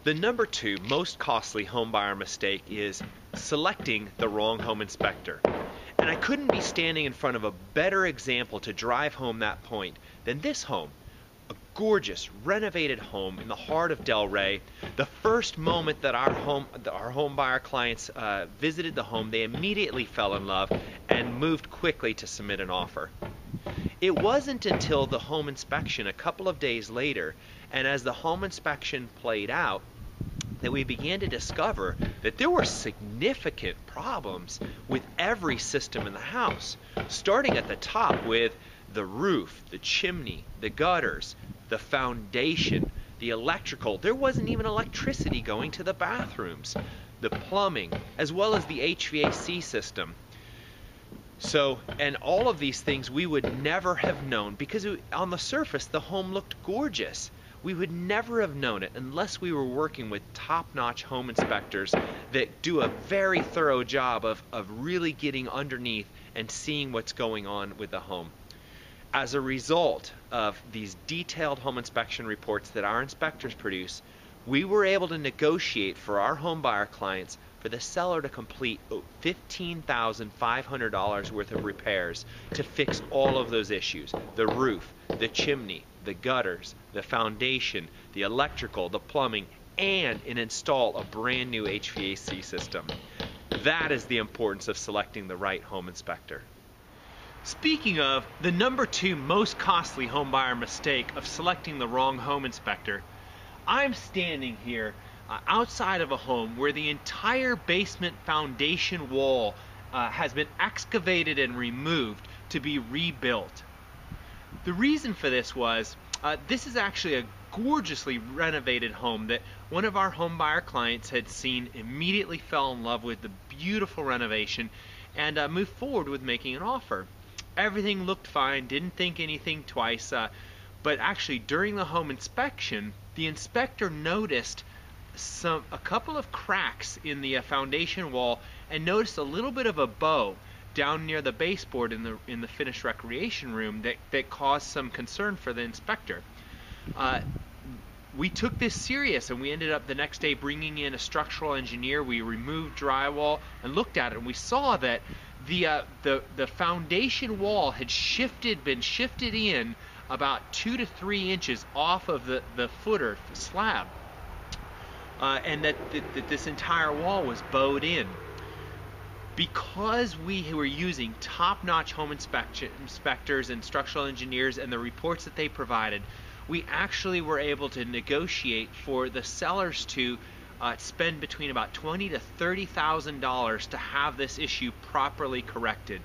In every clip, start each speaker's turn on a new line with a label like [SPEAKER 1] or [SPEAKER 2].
[SPEAKER 1] The number two most costly homebuyer mistake is selecting the wrong home inspector. And I couldn't be standing in front of a better example to drive home that point than this home. A gorgeous, renovated home in the heart of Delray. The first moment that our home buyer clients visited the home, they immediately fell in love and moved quickly to submit an offer. It wasn't until the home inspection a couple of days later, and as the home inspection played out, that we began to discover that there were significant problems with every system in the house, starting at the top with the roof, the chimney, the gutters, the foundation, the electrical. There wasn't even electricity going to the bathrooms, the plumbing, as well as the HVAC system. So, and all of these things we would never have known because on the surface the home looked gorgeous. We would never have known it unless we were working with top-notch home inspectors that do a very thorough job of really getting underneath and seeing what's going on with the home. As a result of these detailed home inspection reports that our inspectors produce, we were able to negotiate for our home buyer clients for the seller to complete $15,500 worth of repairs to fix all of those issues: the roof, the chimney, the gutters, the foundation, the electrical, the plumbing, and install a brand new HVAC system. That is the importance of selecting the right home inspector. Speaking of the number two most costly home buyer mistake of selecting the wrong home inspector, I'm standing here outside of a home where the entire basement foundation wall has been excavated and removed to be rebuilt. The reason for this was, this is actually a gorgeously renovated home that one of our home buyer clients had seen, immediately fell in love with the beautiful renovation, and moved forward with making an offer. Everything looked fine, didn't think anything twice, but actually during the home inspection, the inspector noticed a couple of cracks in the foundation wall and noticed a little bit of a bow down near the baseboard in the finished recreation room that caused some concern for the inspector. We took this serious, and we ended up the next day bringing in a structural engineer. We removed drywall and looked at it, and we saw that the foundation wall had been shifted in about 2 to 3 inches off of the footer slab, and that this entire wall was bowed in. Because we were using top-notch home inspectors and structural engineers and the reports that they provided, we actually were able to negotiate for the sellers to spend between about $20,000 to $30,000 to have this issue properly corrected.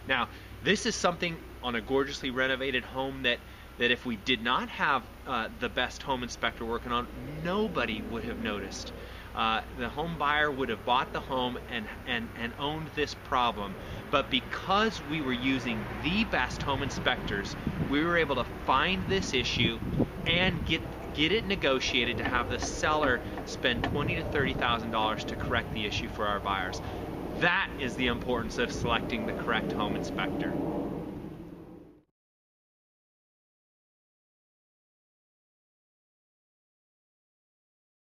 [SPEAKER 1] Now, this is something on a gorgeously renovated home that if we did not have the best home inspector working on, nobody would have noticed. The home buyer would have bought the home and owned this problem, but because we were using the best home inspectors, we were able to find this issue and get it negotiated to have the seller spend $20,000 to $30,000 to correct the issue for our buyers. That is the importance of selecting the correct home inspector.